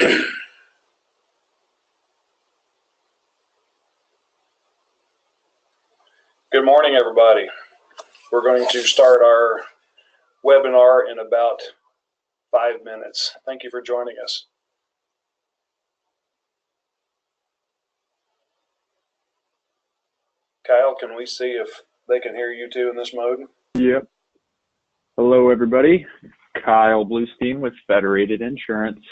Good morning, everybody. We're going to start our webinar in about 5 minutes. Thank you for joining us. Kyle, can we see if they can hear you too in this mode? Yep. Hello, everybody. Kyle Bluestein with Federated Insurance.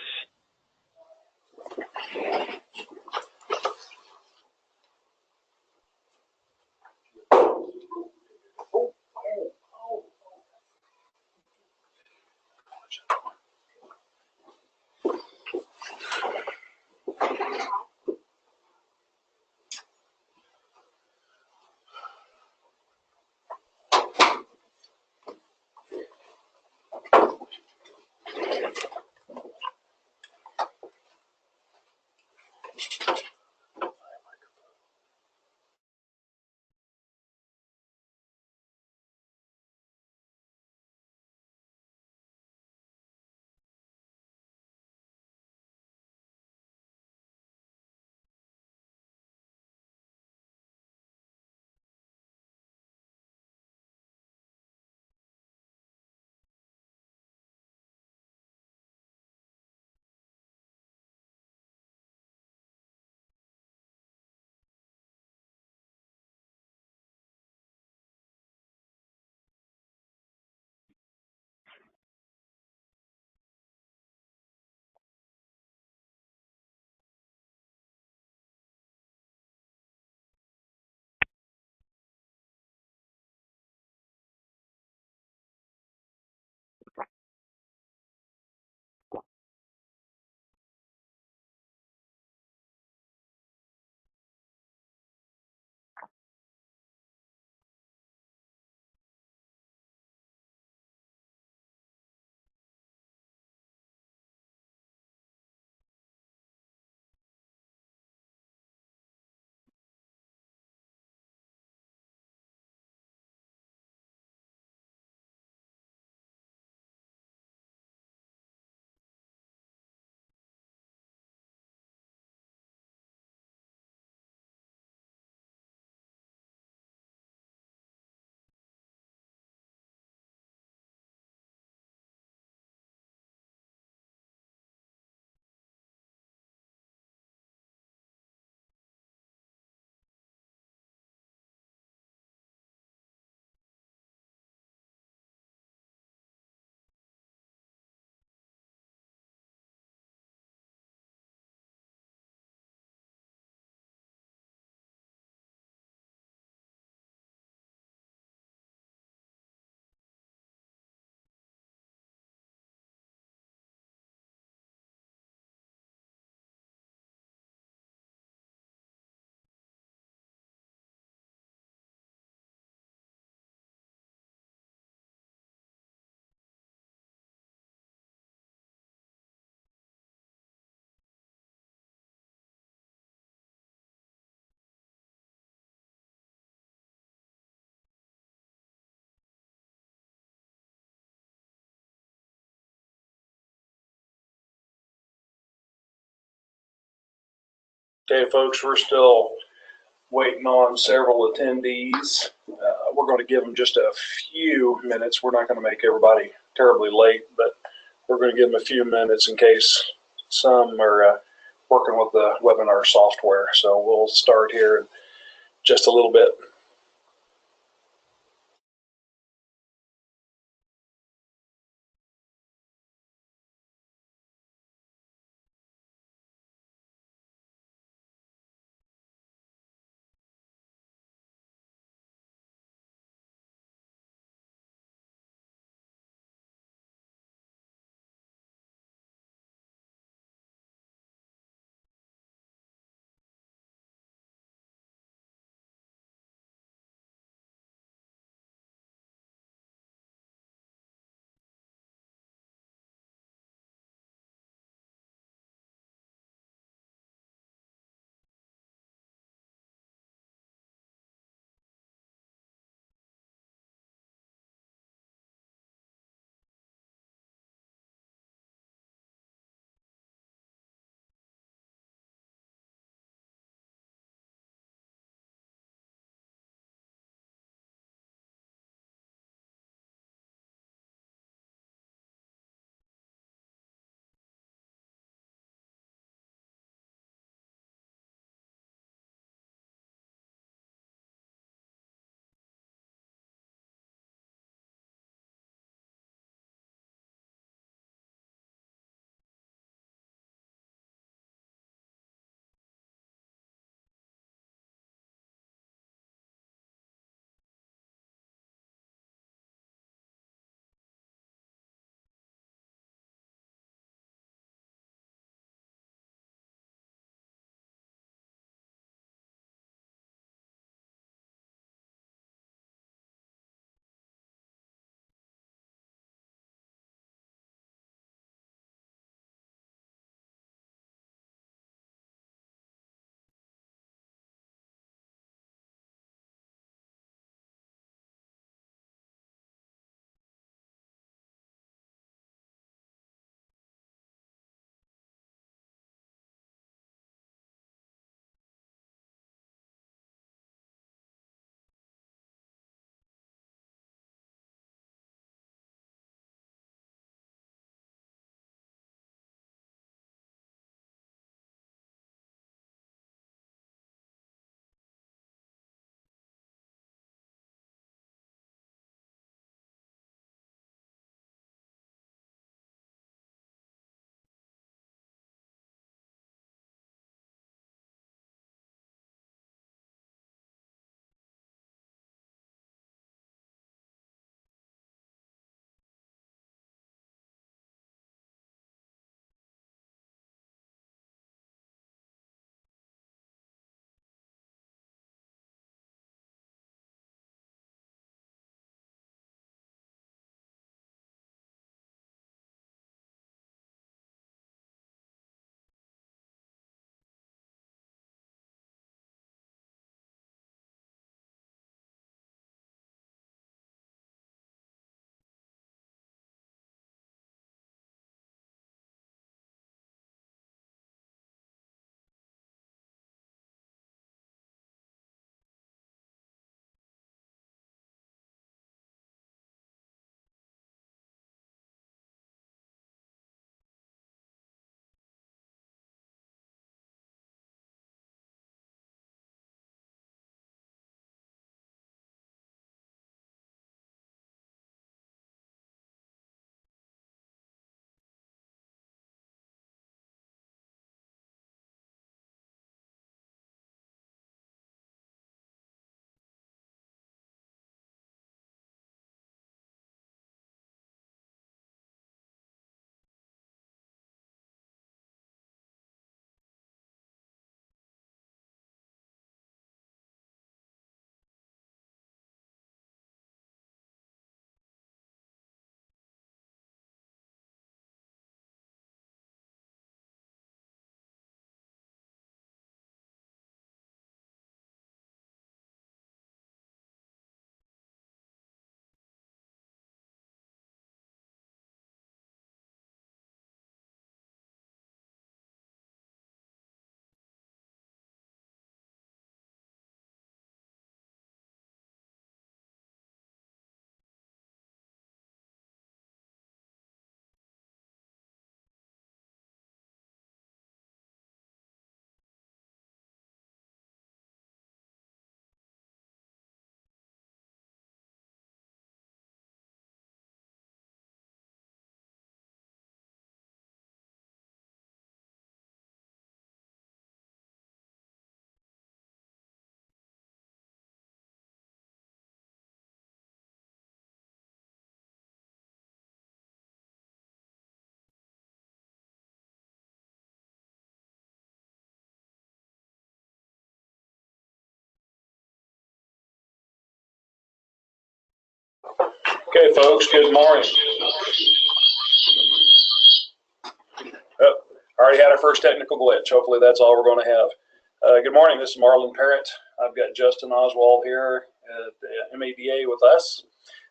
Okay, folks, we're still waiting on several attendees. We're going to give them just a few minutes. We're not going to make everybody terribly late, but we're going to give them a few minutes in case some are working with the webinar software. So we'll start here in just a little bit. Okay, folks, good morning. Oh, already had our first technical glitch. Hopefully that's all we're going to have. Good morning, this is Marlon Parrott. I've got Justin Oswald here at the MADA with us.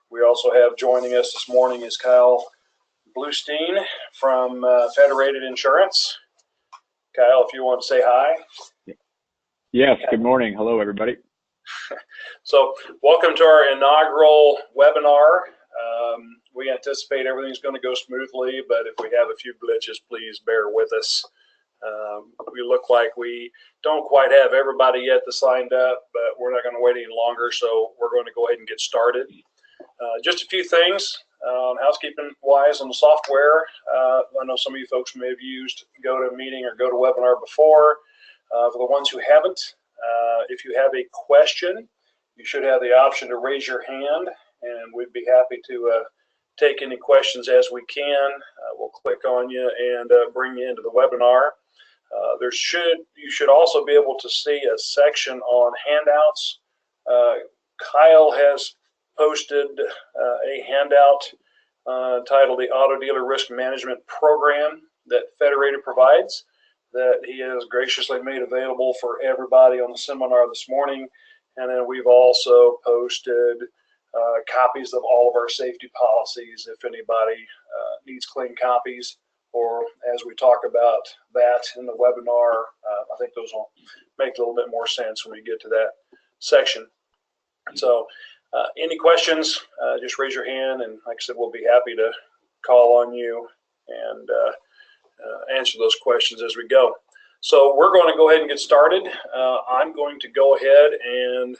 We also have joining us this morning is Kyle Bluestein from Federated Insurance. Kyle, if you want to say hi. Yes, good morning. Hello, everybody. So welcome to our inaugural webinar. We anticipate everything's going to go smoothly, but if we have a few glitches, please bear with us. We look like we don't quite have everybody yet that signed up, but we're not going to wait any longer, so we're going to go ahead and get started. Just a few things housekeeping wise on the software. I know some of you folks may have used GoToMeeting or GoToWebinar before. For the ones who haven't, if you have a question, you should have the option to raise your hand, and we'd be happy to take any questions as we can. We'll click on you and bring you into the webinar. You should also be able to see a section on handouts. Kyle has posted a handout titled the Auto Dealer Risk Management Program that Federated provides, that he has graciously made available for everybody on the seminar this morning. And then we've also posted copies of all of our safety policies if anybody needs clean copies, or as we talk about that in the webinar, I think those will make a little bit more sense when we get to that section. So any questions, just raise your hand, and like I said, we'll be happy to call on you and answer those questions as we go. So we're going to go ahead and get started. I'm going to go ahead and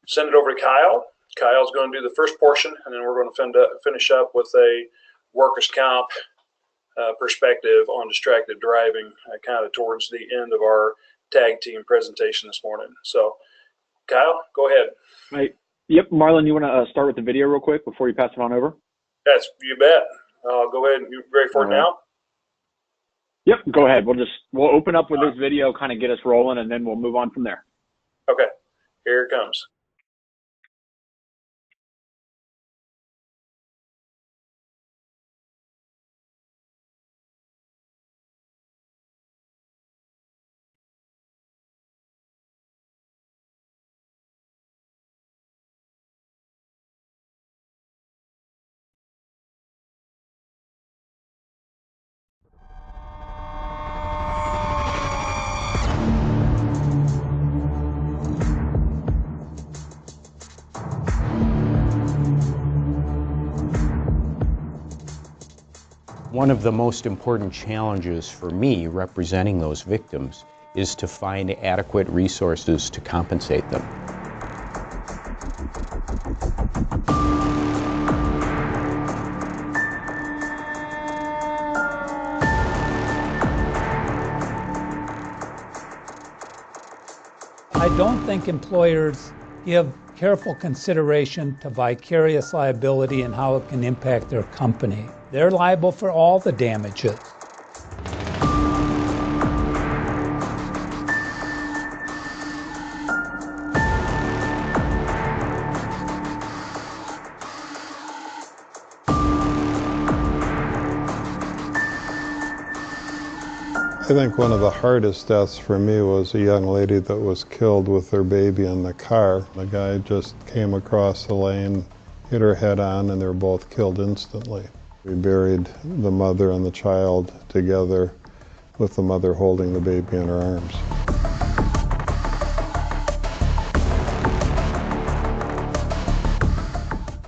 send it over to Kyle. Kyle's going to do the first portion, and then we're going to finish up with a workers' comp perspective on distracted driving kind of towards the end of our tag team presentation this morning. So Kyle, go ahead. Right. Yep, Marlon, you want to start with the video real quick before you pass it on over? Yes, you bet. Go ahead. You ready for it now? Yep, go ahead. We'll open up with this video, kind of get us rolling, and then we'll move on from there. Okay, here it comes. One of the most important challenges for me representing those victims is to find adequate resources to compensate them. I don't think employers give careful consideration to vicarious liability and how it can impact their company. They're liable for all the damages. I think one of the hardest deaths for me was a young lady that was killed with her baby in the car. The guy just came across the lane, hit her head on, and they were both killed instantly. We buried the mother and the child together, with the mother holding the baby in her arms.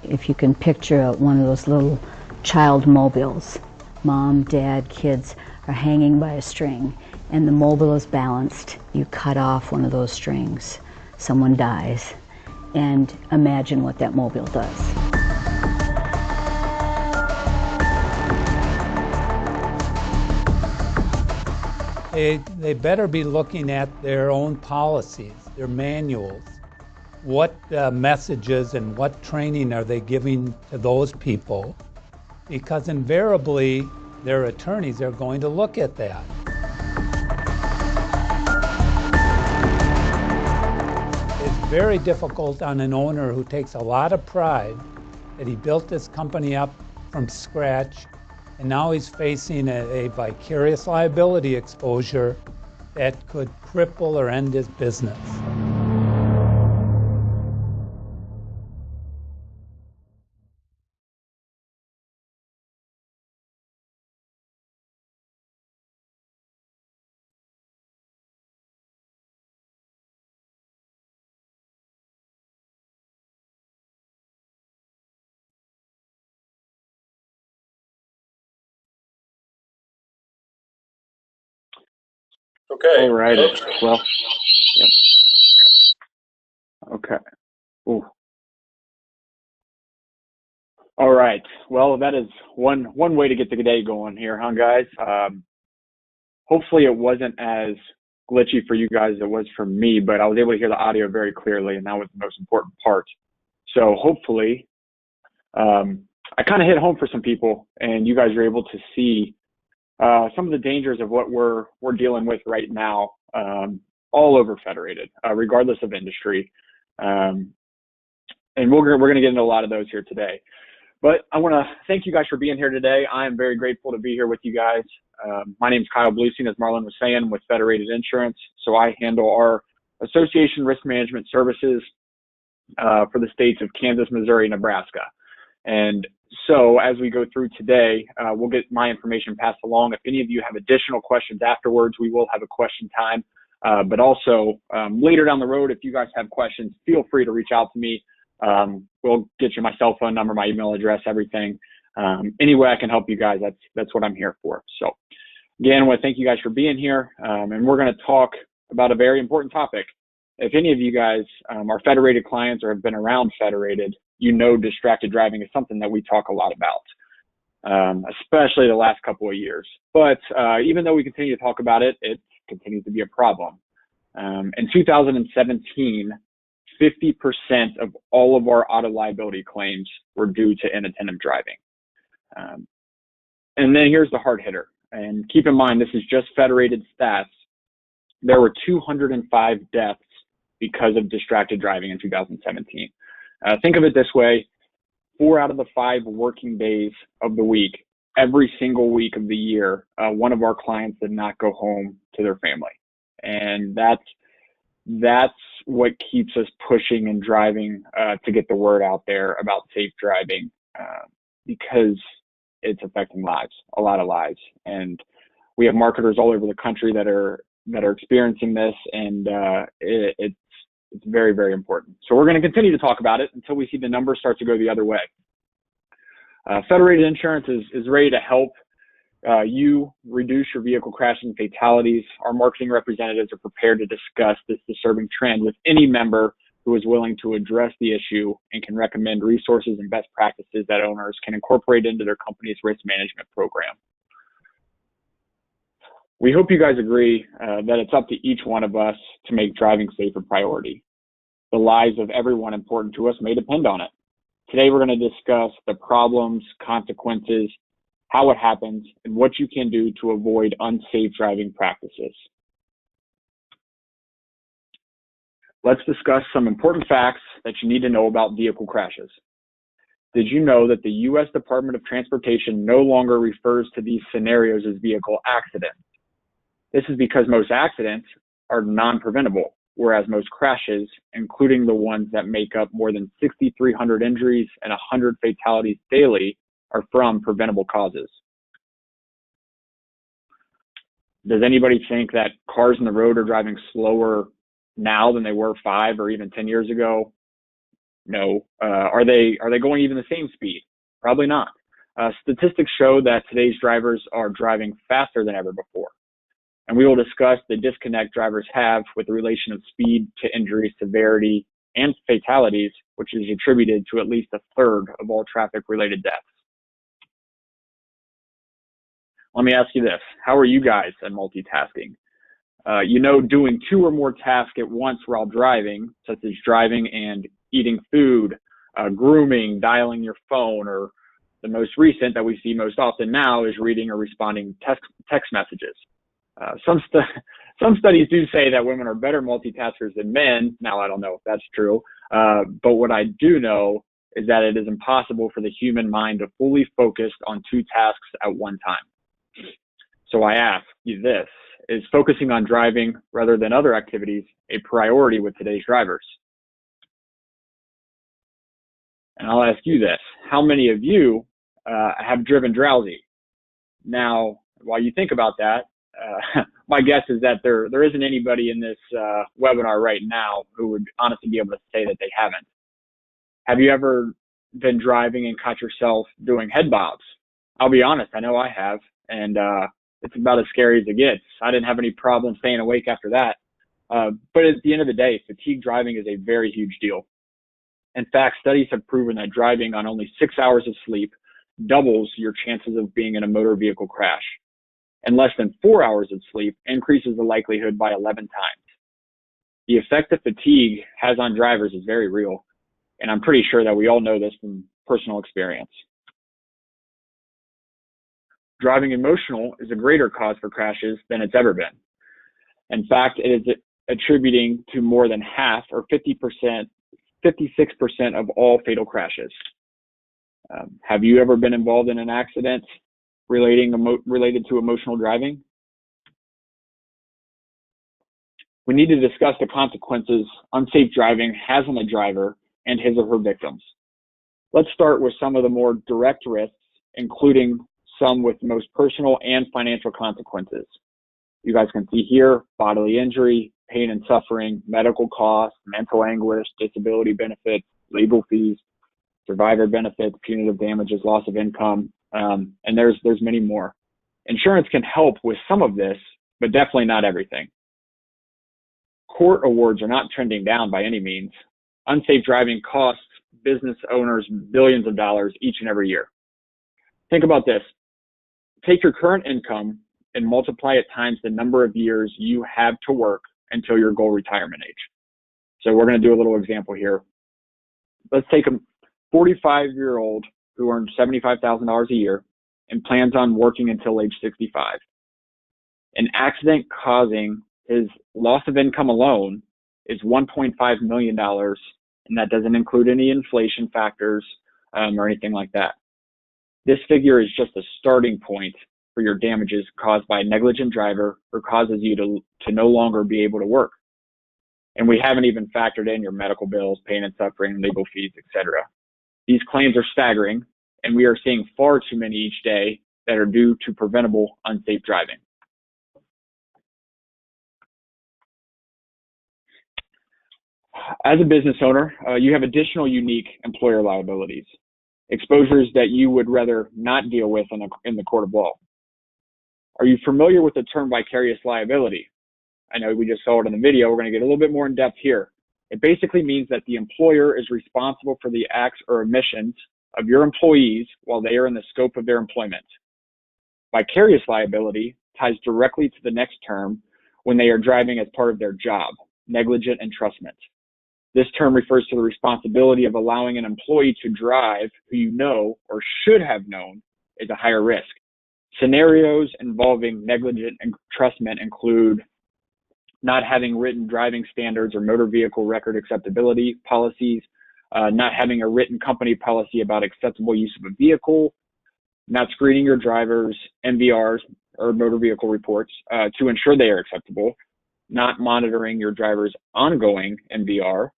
If you can picture one of those little child mobiles, mom, dad, kids are hanging by a string, and the mobile is balanced. You cut off one of those strings, someone dies, and imagine what that mobile does. They better be looking at their own policies, their manuals. What messages and what training are they giving to those people? Because invariably, their attorneys are going to look at that. It's very difficult on an owner who takes a lot of pride that he built this company up from scratch, and now he's facing a vicarious liability exposure that could cripple or end his business. Okay. All righty. Well, yep. Okay. Ooh. All right. Well, that is one way to get the day going here, huh, guys? Hopefully it wasn't as glitchy for you guys as it was for me, but I was able to hear the audio very clearly, and that was the most important part. So hopefully I kind of hit home for some people, and you guys are able to see some of the dangers of what we're dealing with right now, all over Federated, regardless of industry. And we're going to get into a lot of those here today. But I want to thank you guys for being here today. I am very grateful to be here with you guys. My name is Kyle Bluestein, as Marlon was saying, with Federated Insurance. So I handle our association risk management services for the states of Kansas, Missouri, Nebraska. And so as we go through today, we'll get my information passed along. If any of you have additional questions afterwards, we will have a question time. But also later down the road, if you guys have questions, feel free to reach out to me. We'll get you my cell phone number, my email address, everything. Any way I can help you guys, that's what I'm here for. So again, I want to thank you guys for being here. And we're going to talk about a very important topic. If any of you guys are Federated clients or have been around Federated, you know distracted driving is something that we talk a lot about, especially the last couple of years. But even though we continue to talk about it, it continues to be a problem. In 2017, 50% of all of our auto liability claims were due to inattentive driving. And then here's the hard hitter. And keep in mind, this is just Federated stats. There were 205 deaths because of distracted driving in 2017. Think of it this way: 4 out of the 5 working days of the week, every single week of the year, one of our clients did not go home to their family. And that's what keeps us pushing and driving to get the word out there about safe driving, because it's affecting lives, a lot of lives. And we have marketers all over the country that are experiencing this, and it's very, very important. So we're going to continue to talk about it until we see the numbers start to go the other way. Federated Insurance is ready to help you reduce your vehicle crashes and fatalities. Our marketing representatives are prepared to discuss this disturbing trend with any member who is willing to address the issue and can recommend resources and best practices that owners can incorporate into their company's risk management program. We hope you guys agree that it's up to each one of us to make driving safe a priority. The lives of everyone important to us may depend on it. Today, we're going to discuss the problems, consequences, how it happens, and what you can do to avoid unsafe driving practices. Let's discuss some important facts that you need to know about vehicle crashes. Did you know that the U.S. Department of Transportation no longer refers to these scenarios as vehicle accidents? This is because most accidents are non-preventable, whereas most crashes, including the ones that make up more than 6,300 injuries and 100 fatalities daily, are from preventable causes. Does anybody think that cars on the road are driving slower now than they were 5 or even 10 years ago? No. Are they going even the same speed? Probably not. Statistics show that today's drivers are driving faster than ever before. And we will discuss the disconnect drivers have with the relation of speed to injury severity and fatalities, which is attributed to at least a third of all traffic-related deaths. Let me ask you this. How are you guys at multitasking? Doing 2 or more tasks at once while driving, such as driving and eating food, grooming, dialing your phone, or the most recent that we see most often now is reading or responding text messages. Some studies do say that women are better multitaskers than men. Now, I don't know if that's true, but what I do know is that it is impossible for the human mind to fully focus on two tasks at one time. So I ask you this, is focusing on driving rather than other activities a priority with today's drivers? And I'll ask you this, how many of you have driven drowsy? Now, while you think about that, my guess is that there isn't anybody in this webinar right now who would honestly be able to say that they haven't. Have you ever been driving and caught yourself doing head bobs? I'll be honest, I know I have, and it's about as scary as it gets. I didn't have any problem staying awake after that. But at the end of the day, fatigue driving is a very huge deal. In fact, studies have proven that driving on only 6 hours of sleep doubles your chances of being in a motor vehicle crash. And less than 4 hours of sleep increases the likelihood by 11 times. The effect that fatigue has on drivers is very real, and I'm pretty sure that we all know this from personal experience. Driving emotional is a greater cause for crashes than it's ever been. In fact, it is attributing to more than half, or 56% of all fatal crashes. Have you ever been involved in an accident related to emotional driving? We need to discuss the consequences unsafe driving has on the driver and his or her victims. Let's start with some of the more direct risks, including some with the most personal and financial consequences. You guys can see here, bodily injury, pain and suffering, medical costs, mental anguish, disability benefits, legal fees, survivor benefits, punitive damages, loss of income, and there's many more. Insurance can help with some of this, but definitely not everything. Court awards are not trending down by any means. Unsafe driving costs business owners billions of dollars each and every year. Think about this. Take your current income and multiply it times the number of years you have to work until your goal retirement age. So we're going to do a little example here. Let's take a 45-year-old who earns $75,000 a year and plans on working until age 65. An accident causing his loss of income alone is $1.5 million, and that doesn't include any inflation factors or anything like that. This figure is just a starting point for your damages caused by a negligent driver or causes you to no longer be able to work. And we haven't even factored in your medical bills, pain and suffering, legal fees, etc. These claims are staggering, and we are seeing far too many each day that are due to preventable unsafe driving. As a business owner, you have additional unique employer liabilities, exposures that you would rather not deal with in the court of law. Are you familiar with the term vicarious liability? I know we just saw it in the video. We're going to get a little bit more in depth here. It basically means that the employer is responsible for the acts or omissions of your employees while they are in the scope of their employment. Vicarious liability ties directly to the next term when they are driving as part of their job, negligent entrustment. This term refers to the responsibility of allowing an employee to drive who you know or should have known is a higher risk. Scenarios involving negligent entrustment include not having written driving standards or motor vehicle record acceptability policies, not having a written company policy about acceptable use of a vehicle, not screening your drivers' MVRs or motor vehicle reports to ensure they are acceptable, not monitoring your driver's ongoing MVR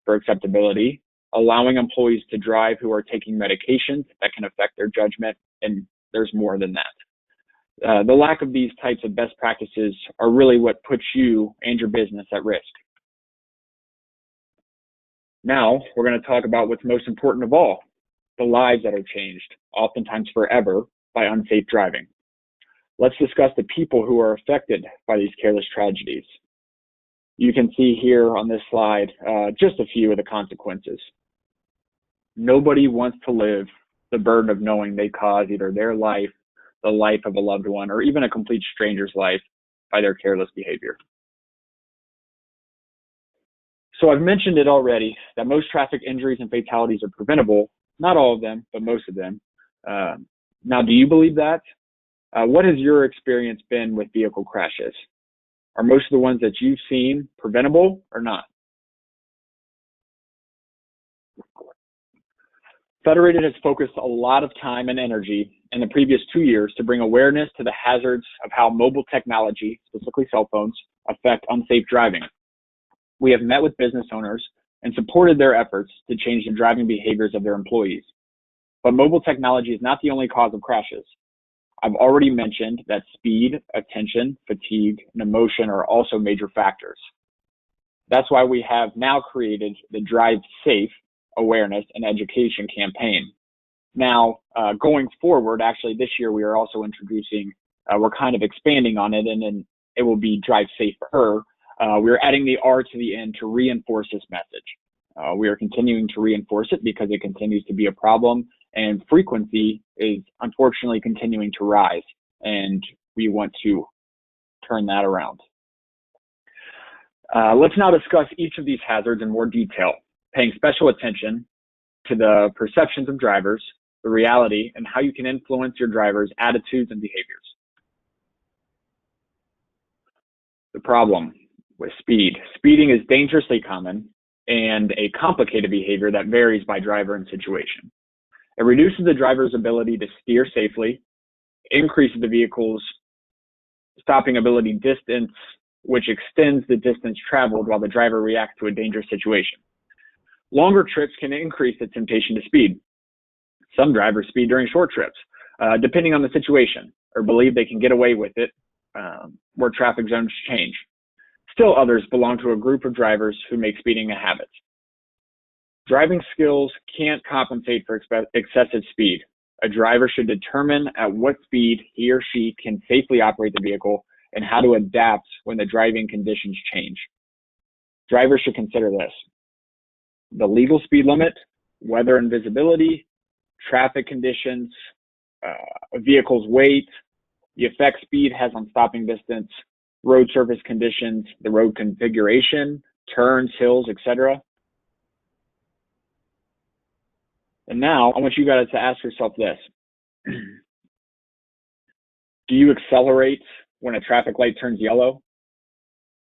for acceptability, allowing employees to drive who are taking medications that can affect their judgment, and there's more than that. The lack of these types of best practices are really what puts you and your business at risk. Now, we're going to talk about what's most important of all, the lives that are changed, oftentimes forever, by unsafe driving. Let's discuss the people who are affected by these careless tragedies. You can see here on this slide just a few of the consequences. Nobody wants to live the burden of knowing they cause either their life, the life of a loved one, or even a complete stranger's life by their careless behavior. So I've mentioned it already that most traffic injuries and fatalities are preventable. Not all of them, but most of them. Now, do you believe that? What has your experience been with vehicle crashes? Are most of the ones that you've seen preventable or not? Federated has focused a lot of time and energy in the previous 2 years to bring awareness to the hazards of how mobile technology, specifically cell phones, affect unsafe driving. We have met with business owners and supported their efforts to change the driving behaviors of their employees. But mobile technology is not the only cause of crashes. I've already mentioned that speed, attention, fatigue, and emotion are also major factors. That's why we have now created the Drive Safe awareness and education campaign. Now, going forward, actually this year we are also introducing, we're kind of expanding on it, and then it will be Drive Safer. We're adding the R to the end to reinforce this message. We are continuing to reinforce it because it continues to be a problem, and frequency is unfortunately continuing to rise, and we want to turn that around. Let's now discuss each of these hazards in more detail, paying special attention to the perceptions of drivers, the reality, and how you can influence your drivers' attitudes and behaviors. The problem with speed. Speeding is dangerously common and a complicated behavior that varies by driver and situation. It reduces the driver's ability to steer safely, increases the vehicle's stopping ability distance, which extends the distance traveled while the driver reacts to a dangerous situation. Longer trips can increase the temptation to speed. Some drivers speed during short trips, depending on the situation, or believe they can get away with it where traffic zones change. Still others belong to a group of drivers who make speeding a habit. Driving skills can't compensate for excessive speed. A driver should determine at what speed he or she can safely operate the vehicle and how to adapt when the driving conditions change. Drivers should consider this: the legal speed limit, weather and visibility, traffic conditions, a vehicle's weight, the effect speed has on stopping distance, road surface conditions, the road configuration, turns, hills, etc. And now I want you guys to ask yourself this. Do you accelerate when a traffic light turns yellow?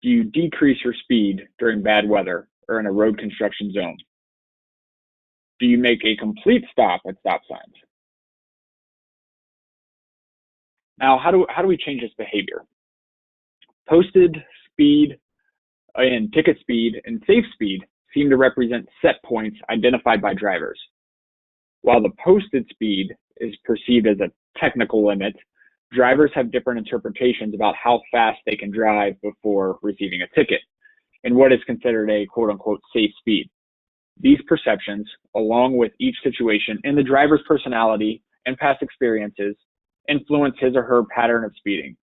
Do you decrease your speed during bad weather or in a road construction zone? Do you make a complete stop at stop signs? Now, how do we change this behavior? Posted speed and ticket speed and safe speed seem to represent set points identified by drivers. While the posted speed is perceived as a technical limit, drivers have different interpretations about how fast they can drive before receiving a ticket and what is considered a quote-unquote safe speed. These perceptions, along with each situation and the driver's personality and past experiences, influence his or her pattern of speeding.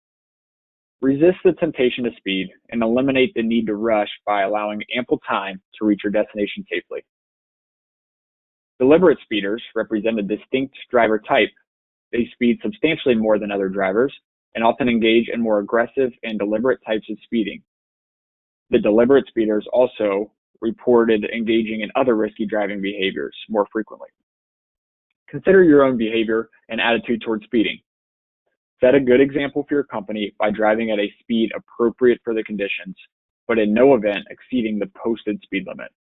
Resist the temptation to speed and eliminate the need to rush by allowing ample time to reach your destination safely. Deliberate speeders represent a distinct driver type. They speed substantially more than other drivers and often engage in more aggressive and deliberate types of speeding. The deliberate speeders also reported engaging in other risky driving behaviors more frequently. Consider your own behavior and attitude towards speeding. Set a good example for your company by driving at a speed appropriate for the conditions, but in no event exceeding the posted speed limit.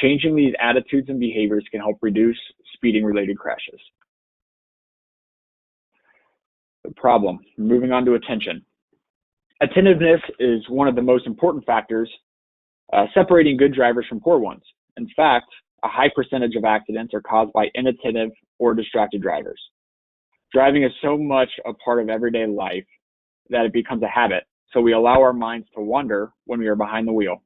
Changing these attitudes and behaviors can help reduce speeding-related crashes. The problem, moving on to attention. Attentiveness is one of the most important factors separating good drivers from poor ones. In fact, a high percentage of accidents are caused by inattentive or distracted drivers. Driving is so much a part of everyday life that it becomes a habit, so we allow our minds to wander when we are behind the wheel.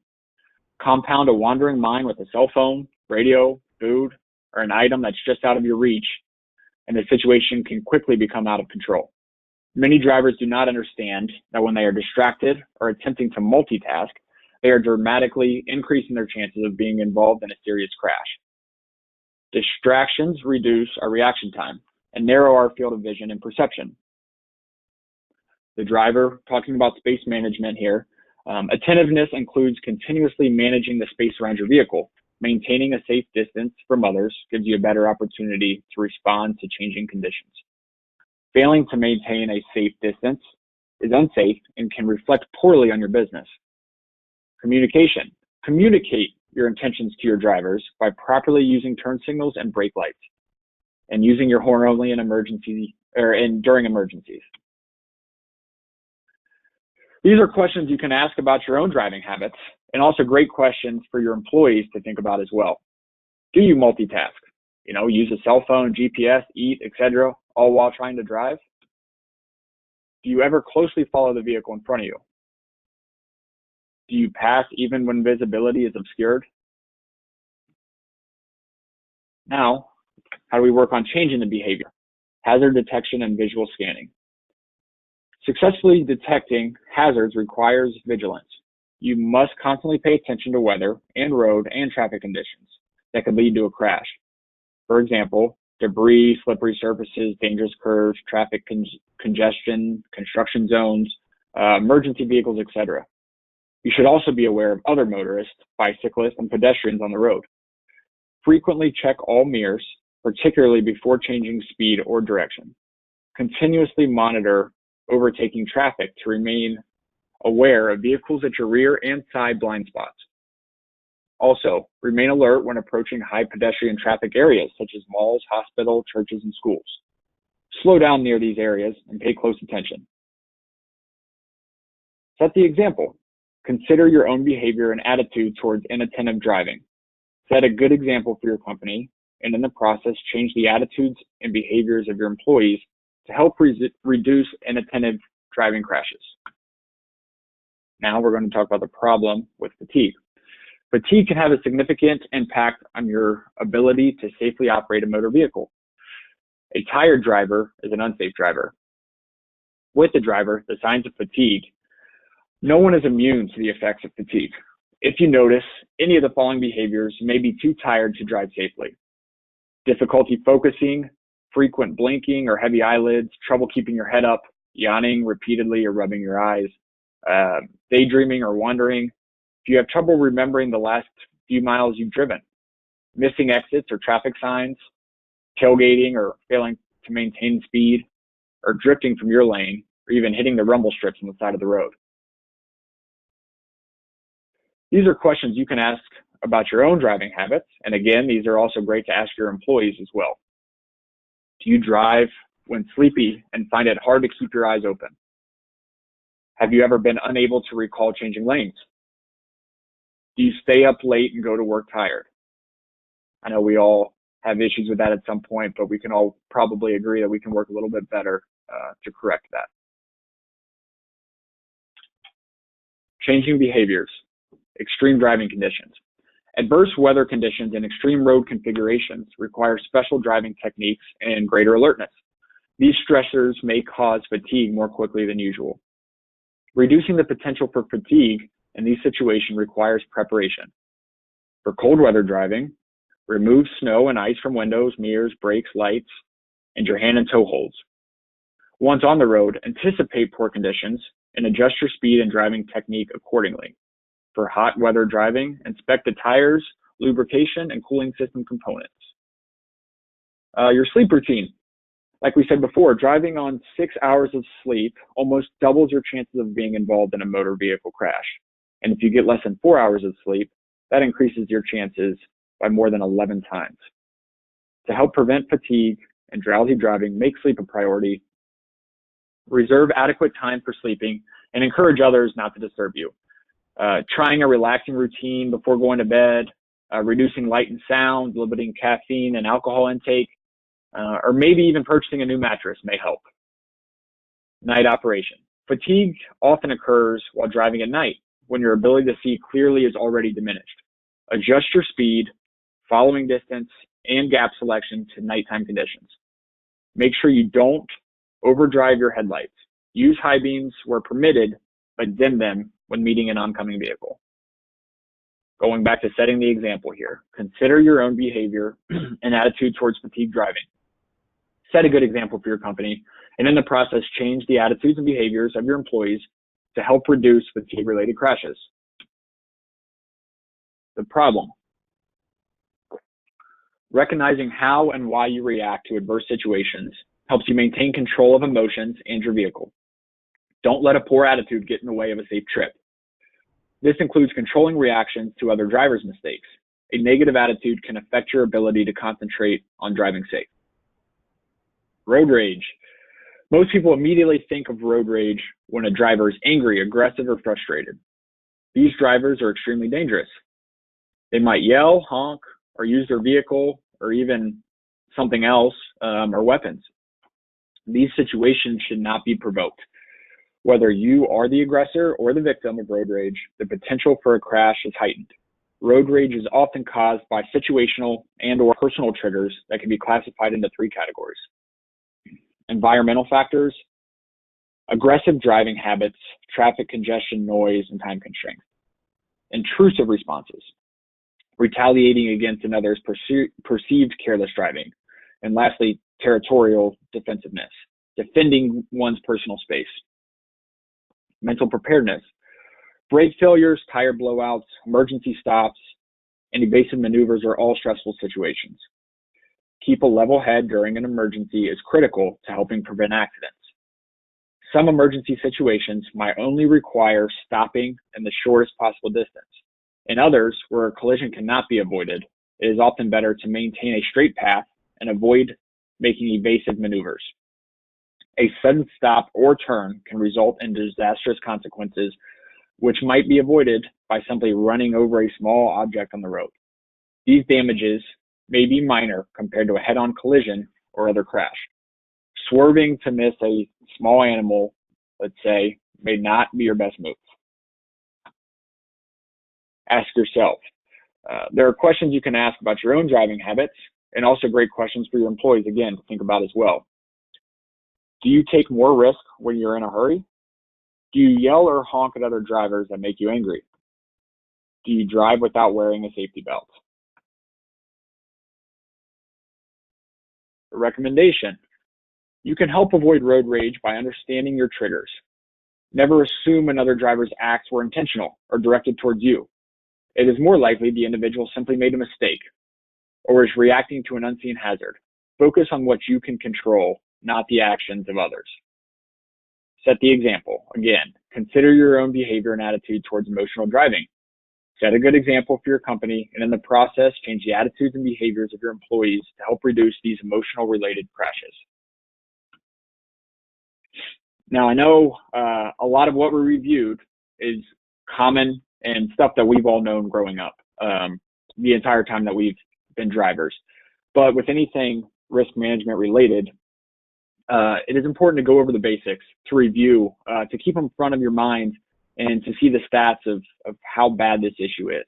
Compound a wandering mind with a cell phone, radio, food, or an item that's just out of your reach, and the situation can quickly become out of control. Many drivers do not understand that when they are distracted or attempting to multitask, they are dramatically increasing their chances of being involved in a serious crash. Distractions reduce our reaction time and narrow our field of vision and perception. The driver, talking about space management here, attentiveness includes continuously managing the space around your vehicle. Maintaining a safe distance from others gives you a better opportunity to respond to changing conditions. Failing to maintain a safe distance is unsafe and can reflect poorly on your business. Communication. Communicate your intentions to your drivers by properly using turn signals and brake lights. and using your horn only in during emergencies. These are questions you can ask about your own driving habits, and also great questions for your employees to think about as well. Do you multitask? Use a cell phone, GPS, eat, etc., all while trying to drive? Do you ever closely follow the vehicle in front of you? Do you pass even when visibility is obscured? Now, how do we work on changing the behavior? Hazard detection and visual scanning. Successfully detecting hazards requires vigilance. You must constantly pay attention to weather and road and traffic conditions that could lead to a crash. For example, debris, slippery surfaces, dangerous curves, traffic congestion, construction zones, emergency vehicles, etc. You should also be aware of other motorists, bicyclists, and pedestrians on the road. Frequently check all mirrors, particularly before changing speed or direction. Continuously monitor overtaking traffic to remain aware of vehicles at your rear and side blind spots. Also, remain alert when approaching high pedestrian traffic areas such as malls, hospitals, churches, and schools. Slow down near these areas and pay close attention. Set the example. Consider your own behavior and attitude towards inattentive driving. Set a good example for your company, and in the process, change the attitudes and behaviors of your employees to help reduce inattentive driving crashes. Now we're going to talk about the problem with fatigue. Fatigue can have a significant impact on your ability to safely operate a motor vehicle. A tired driver is an unsafe driver. With the driver, the signs of fatigue. No one is immune to the effects of fatigue. If you notice any of the following behaviors, you may be too tired to drive safely. Difficulty focusing, frequent blinking or heavy eyelids, trouble keeping your head up, yawning repeatedly or rubbing your eyes, daydreaming or wandering. If you have trouble remembering the last few miles you've driven, missing exits or traffic signs, tailgating or failing to maintain speed, or drifting from your lane, or even hitting the rumble strips on the side of the road. These are questions you can ask about your own driving habits, and again, these are also great to ask your employees as well. Do you drive when sleepy and find it hard to keep your eyes open? Have you ever been unable to recall changing lanes? Do you stay up late and go to work tired? I know we all have issues with that at some point, but we can all probably agree that we can work a little bit better to correct that. Changing behaviors, extreme driving conditions. Adverse weather conditions and extreme road configurations require special driving techniques and greater alertness. These stressors may cause fatigue more quickly than usual. Reducing the potential for fatigue in these situations requires preparation. For cold weather driving, remove snow and ice from windows, mirrors, brakes, lights, and your hand and toe holds. Once on the road, anticipate poor conditions and adjust your speed and driving technique accordingly. For hot weather driving, inspect the tires, lubrication, and cooling system components. Your sleep routine. Like we said before, driving on 6 hours of sleep almost doubles your chances of being involved in a motor vehicle crash. And if you get less than 4 hours of sleep, that increases your chances by more than 11 times. To help prevent fatigue and drowsy driving, make sleep a priority. Reserve adequate time for sleeping and encourage others not to disturb you. Trying a relaxing routine before going to bed, reducing light and sound, limiting caffeine and alcohol intake, or maybe even purchasing a new mattress may help. Night operation. Fatigue often occurs while driving at night when your ability to see clearly is already diminished. Adjust your speed, following distance, and gap selection to nighttime conditions. Make sure you don't overdrive your headlights. Use high beams where permitted, but dim them when meeting an oncoming vehicle. Going back to setting the example here, consider your own behavior and attitude towards fatigue driving. Set a good example for your company, and in the process, change the attitudes and behaviors of your employees to help reduce fatigue-related crashes. The problem. Recognizing how and why you react to adverse situations helps you maintain control of emotions and your vehicle. Don't let a poor attitude get in the way of a safe trip. This includes controlling reactions to other drivers' mistakes. A negative attitude can affect your ability to concentrate on driving safe. Road rage. Most people immediately think of road rage when a driver is angry, aggressive, or frustrated. These drivers are extremely dangerous. They might yell, honk, or use their vehicle or even something else or weapons. These situations should not be provoked. Whether you are the aggressor or the victim of road rage, the potential for a crash is heightened. Road rage is often caused by situational and/or personal triggers that can be classified into 3 categories. Environmental factors, aggressive driving habits, traffic congestion, noise, and time constraints. Intrusive responses, retaliating against another's perceived careless driving. And lastly, territorial defensiveness, defending one's personal space. Mental preparedness, brake failures, tire blowouts, emergency stops, and evasive maneuvers are all stressful situations. Keep a level head during an emergency is critical to helping prevent accidents. Some emergency situations might only require stopping in the shortest possible distance. In others, where a collision cannot be avoided, it is often better to maintain a straight path and avoid making evasive maneuvers. A sudden stop or turn can result in disastrous consequences, which might be avoided by simply running over a small object on the road. These damages may be minor compared to a head-on collision or other crash. Swerving to miss a small animal, let's say, may not be your best move. Ask yourself. There are questions you can ask about your own driving habits, and also great questions for your employees, again, to think about as well. Do you take more risk when you're in a hurry? Do you yell or honk at other drivers that make you angry? Do you drive without wearing a safety belt? A recommendation. You can help avoid road rage by understanding your triggers. Never assume another driver's acts were intentional or directed towards you. It is more likely the individual simply made a mistake or is reacting to an unseen hazard. Focus on what you can control, not the actions of others. Set the example. Again, consider your own behavior and attitude towards emotional driving. Set a good example for your company, and in the process, change the attitudes and behaviors of your employees to help reduce these emotional related crashes. Now, I know a lot of what we reviewed is common and stuff that we've all known growing up the entire time that we've been drivers. But with anything risk management related, it is important to go over the basics, to review, to keep them in front of your mind, and to see the stats of how bad this issue is.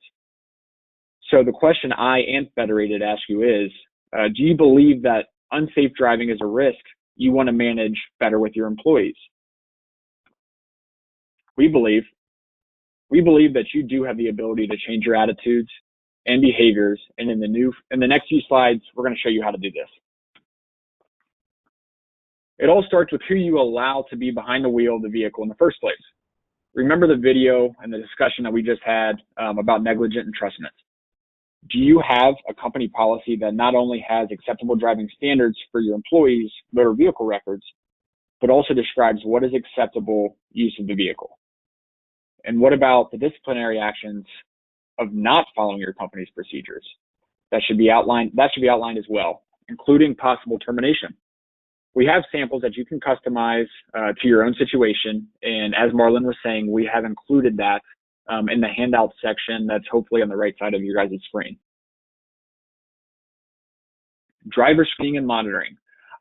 So the question I and Federated ask you is, do you believe that unsafe driving is a risk you want to manage better with your employees? We believe that you do have the ability to change your attitudes and behaviors, and in the next few slides, we're going to show you how to do this. It all starts with who you allow to be behind the wheel of the vehicle in the first place. Remember the video and the discussion that we just had about negligent entrustment. Do you have a company policy that not only has acceptable driving standards for your employees' motor vehicle records, but also describes what is acceptable use of the vehicle? And what about the disciplinary actions of not following your company's procedures? That should be outlined as well, including possible termination. We have samples that you can customize to your own situation, and as Marlon was saying, we have included that in the handout section that's hopefully on the right side of your guys' screen. Driver screening and monitoring.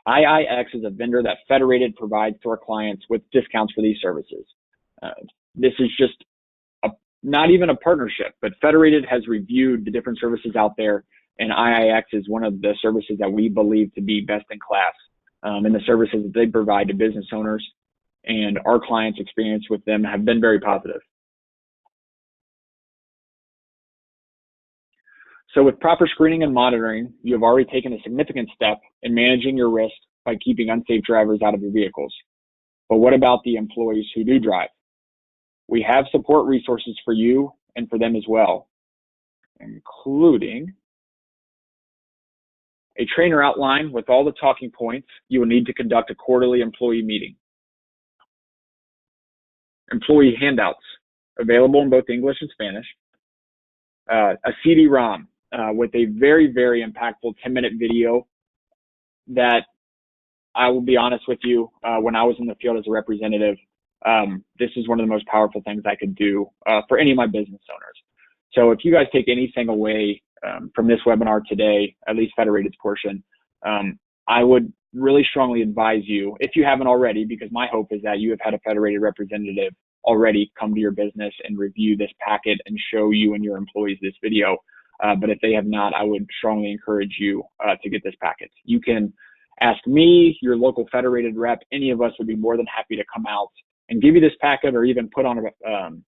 IIX is a vendor that Federated provides to our clients with discounts for these services. This is just not even a partnership, but Federated has reviewed the different services out there, and IIX is one of the services that we believe to be best in class in the services that they provide to business owners, and our clients' experience with them have been very positive. So with proper screening and monitoring, you have already taken a significant step in managing your risk by keeping unsafe drivers out of your vehicles. But what about the employees who do drive? We have support resources for you and for them as well, including a trainer outline with all the talking points you will need to conduct a quarterly employee meeting. Employee handouts, available in both English and Spanish. A CD-ROM with a very, very impactful 10-minute video that I will be honest with you, when I was in the field as a representative, this is one of the most powerful things I could do for any of my business owners. So if you guys take anything away from this webinar today, at least Federated's portion, I would really strongly advise you, if you haven't already, because my hope is that you have had a Federated representative already come to your business and review this packet and show you and your employees this video. But if they have not, I would strongly encourage you to get this packet. You can ask me, your local Federated rep, any of us would be more than happy to come out and give you this packet, or even put on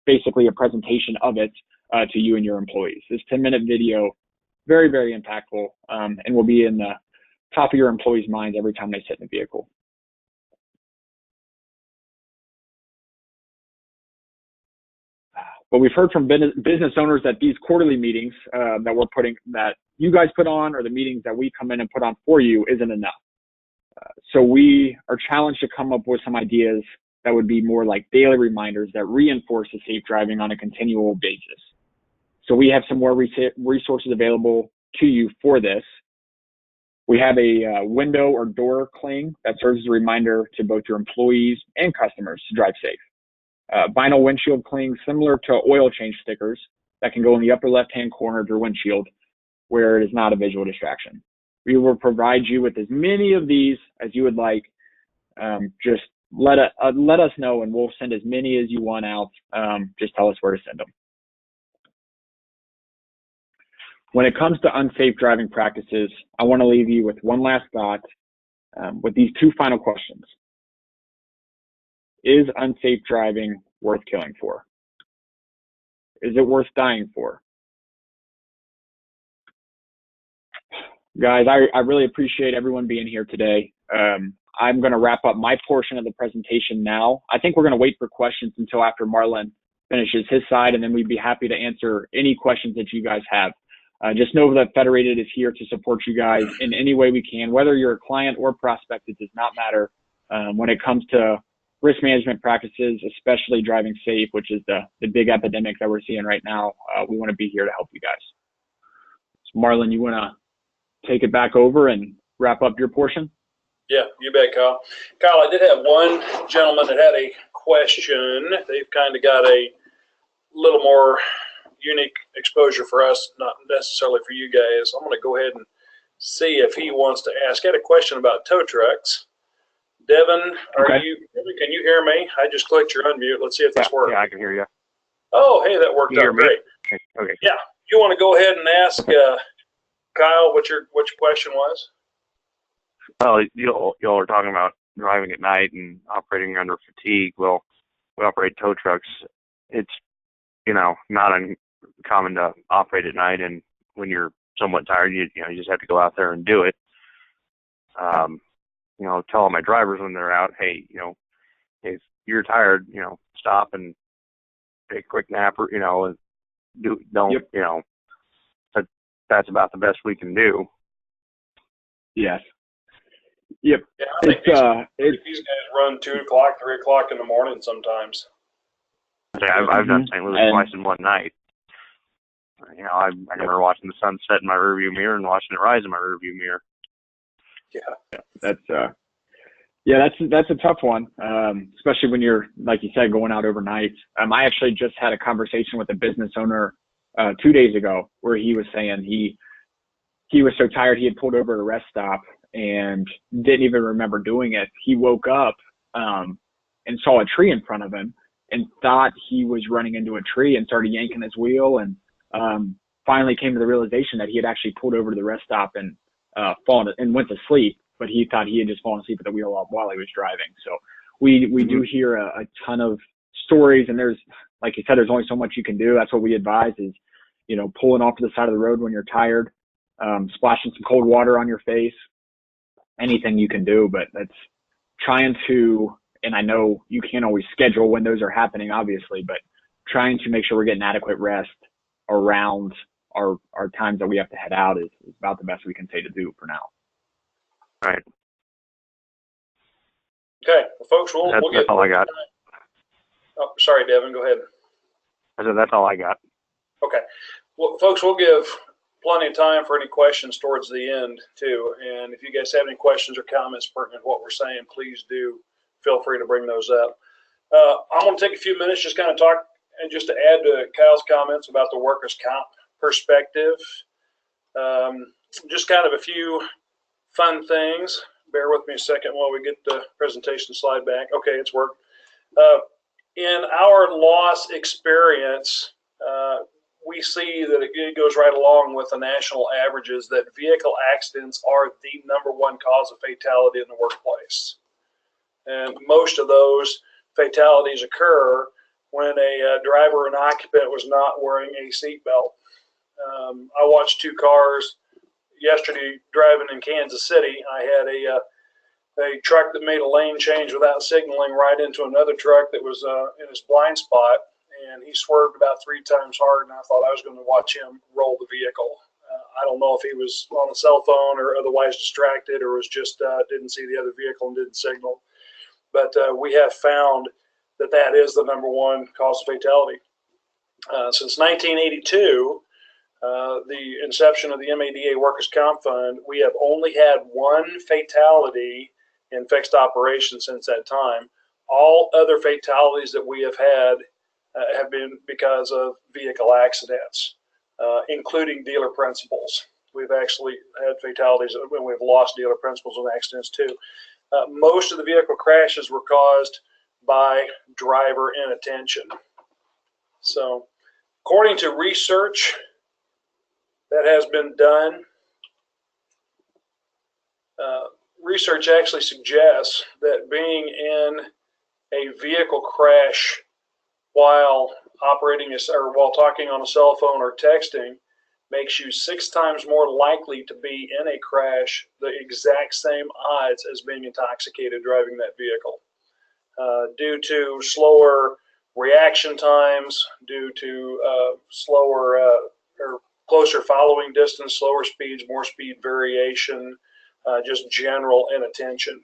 basically a presentation of it to you and your employees. This 10-minute video, very, very impactful, and will be in the top of your employees' minds every time they sit in the vehicle. But we've heard from business owners that these quarterly meetings that you guys put on, or the meetings that we come in and put on for you, isn't enough. So we are challenged to come up with some ideas that would be more like daily reminders that reinforce the safe driving on a continual basis. So we have some more resources available to you for this. We have a window or door cling that serves as a reminder to both your employees and customers to drive safe. Vinyl windshield clings similar to oil change stickers that can go in the upper left-hand corner of your windshield where it is not a visual distraction. We will provide you with as many of these as you would like. Just let us know, and we'll send as many as you want out. Just tell us where to send them. When it comes to unsafe driving practices, I want to leave you with one last thought with these two final questions. Is unsafe driving worth killing for? Is it worth dying for? Guys, I really appreciate everyone being here today. I'm going to wrap up my portion of the presentation now. I think we're going to wait for questions until after Marlon finishes his side, and then we'd be happy to answer any questions that you guys have. Just know that Federated is here to support you guys in any way we can, whether you're a client or prospect. It does not matter when it comes to risk management practices, especially driving safe, which is the big epidemic that we're seeing right now. We want to be here to help you guys. So Marlon, you want to take it back over and wrap up your portion? Yeah, you bet, Kyle. Kyle, I did have one gentleman that had a question. They've kind of got a little more unique exposure for us, not necessarily for you guys. I'm going to go ahead and see if he wants to ask. I had a question about tow trucks. Devin, can you hear me? I just clicked your unmute. Let's see if this works. Yeah, I can hear you. Oh, hey, that worked out great. Okay. Yeah, you want to go ahead and ask Kyle what your question was? Well, y'all are talking about driving at night and operating under fatigue. Well, we operate tow trucks. It's, not uncommon to operate at night, and when you're somewhat tired, you just have to go out there and do it. Tell all my drivers when they're out, hey, if you're tired, stop and take a quick nap, or, that's about the best we can do. Yes. Yep. Yeah, I think these guys run 2 o'clock, 3 o'clock in the morning sometimes. Yeah, I've done St. Louis twice in one night. I remember watching the sun set in my rearview mirror and watching it rise in my rearview mirror. Yeah. That's a tough one, especially when you're, like you said, going out overnight. I actually just had a conversation with a business owner 2 days ago where he was saying he was so tired he had pulled over at a rest stop and didn't even remember doing it. He woke up and saw a tree in front of him and thought he was running into a tree and started yanking his wheel, and finally came to the realization that he had actually pulled over to the rest stop and fallen and went to sleep, but he thought he had just fallen asleep at the wheel while he was driving. So we do hear a ton of stories, and there's, like you said, there's only so much you can do. That's what we advise is, pulling off to the side of the road when you're tired, splashing some cold water on your face, anything you can do. But that's trying to, and I know you can't always schedule when those are happening, obviously, but trying to make sure we're getting adequate rest around our times that we have to head out is about the best we can say to do for now. Right. Okay, well, folks, we'll get. That's all I got. Oh, sorry, Devin. Go ahead. I said that's all I got. Okay. Well, folks, we'll give plenty of time for any questions towards the end too. And if you guys have any questions or comments pertinent to what we're saying, please do feel free to bring those up. I'm going to take a few minutes, just kind of talk, and just to add to Kyle's comments about the workers' comp perspective. Just kind of a few fun things. Bear with me a second while we get the presentation slide back. Okay, it's worked. In our loss experience, we see that it goes right along with the national averages that vehicle accidents are the #1 cause of fatality in the workplace. And most of those fatalities occur when a driver or an occupant was not wearing a seatbelt. I watched 2 cars yesterday driving in Kansas City. I had a truck that made a lane change without signaling right into another truck that was in his blind spot, and he swerved about 3 times hard, and I thought I was going to watch him roll the vehicle. I don't know if he was on a cell phone or otherwise distracted, or was just didn't see the other vehicle and didn't signal. But we have found that that is the #1 cause of fatality. Since 1982, the inception of the MADA Workers' Comp Fund, we have only had 1 fatality in fixed operations since that time. All other fatalities that we have had have been because of vehicle accidents, including dealer principals. We've actually had fatalities when we've lost dealer principals in accidents too. Most of the vehicle crashes were caused by driver inattention. So, according to research that has been done, research actually suggests that being in a vehicle crash while operating or while talking on a cell phone or texting makes you 6 times more likely to be in a crash, the exact same odds as being intoxicated driving that vehicle, due to slower reaction times, due to slower or closer following distance, slower speeds, more speed variation, just general inattention.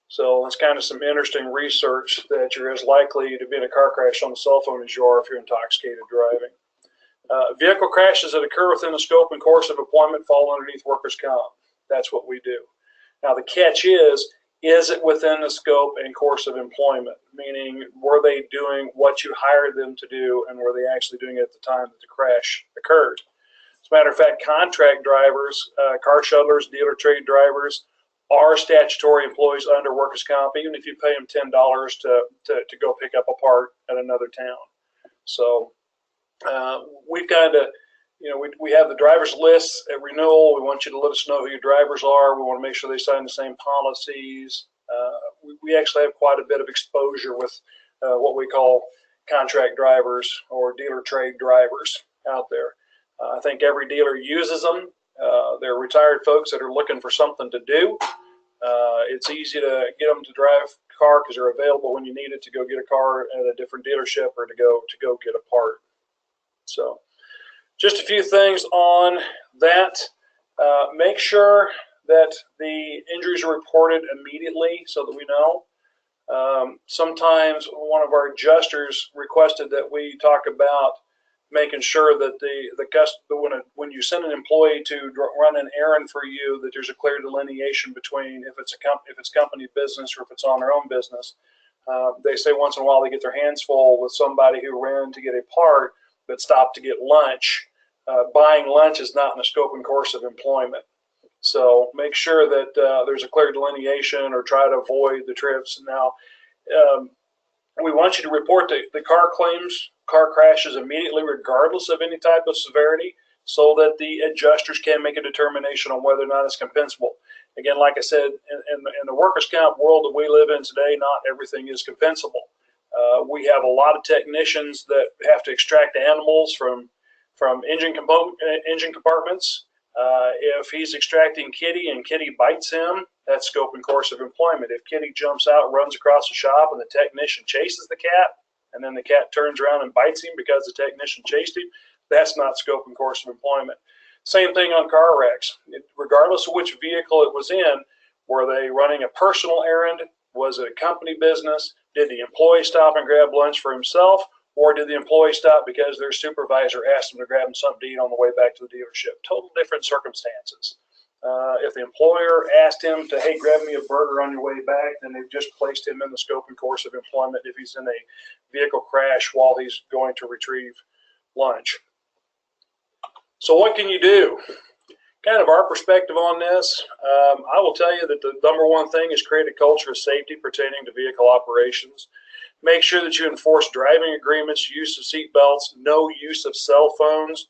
So that's kind of some interesting research that you're as likely to be in a car crash on a cell phone as you are if you're intoxicated driving. Vehicle crashes that occur within the scope and course of employment fall underneath workers' comp. That's what we do. Now the catch is it within the scope and course of employment? Meaning, were they doing what you hired them to do, and were they actually doing it at the time that the crash occurred? As a matter of fact, contract drivers, car shuttlers, dealer trade drivers are statutory employees under workers' comp, even if you pay them $10 to go pick up a part at another town. So we've kind of, we have the drivers lists at renewal. We want you to let us know who your drivers are. We want to make sure they sign the same policies. We actually have quite a bit of exposure with what we call contract drivers or dealer trade drivers out there. I think every dealer uses them. They're retired folks that are looking for something to do. It's easy to get them to drive a car because they're available when you need it to go get a car at a different dealership or to go get a part. So just a few things on that. Make sure that the injuries are reported immediately so that we know. Sometimes one of our adjusters requested that we talk about making sure that when you send an employee to run an errand for you, that there's a clear delineation between if it's company business or if it's on their own business. They say once in a while they get their hands full with somebody who ran to get a part but stopped to get lunch. Buying lunch is not in the scope and course of employment. So make sure that there's a clear delineation, or try to avoid the trips. Now, we want you to report the car crashes immediately, regardless of any type of severity, so that the adjusters can make a determination on whether or not it's compensable. Again, like I said, in the workers' comp world that we live in today, not everything is compensable. We have a lot of technicians that have to extract animals from engine compartments. If he's extracting Kitty and Kitty bites him, that's scope and course of employment. If Kitty jumps out, runs across the shop, and the technician chases the cat, and then the cat turns around and bites him because the technician chased him, that's not scope and course of employment. Same thing on car wrecks. Regardless of which vehicle it was in, were they running a personal errand? Was it a company business? Did the employee stop and grab lunch for himself? Or did the employee stop because their supervisor asked them to grab them something to eat on the way back to the dealership? Total different circumstances. If the employer asked him to, hey, grab me a burger on your way back, then they've just placed him in the scope and course of employment if he's in a vehicle crash while he's going to retrieve lunch. So what can you do? Kind of our perspective on this, I will tell you that the number one thing is create a culture of safety pertaining to vehicle operations. Make sure that you enforce driving agreements, use of seat belts, no use of cell phones.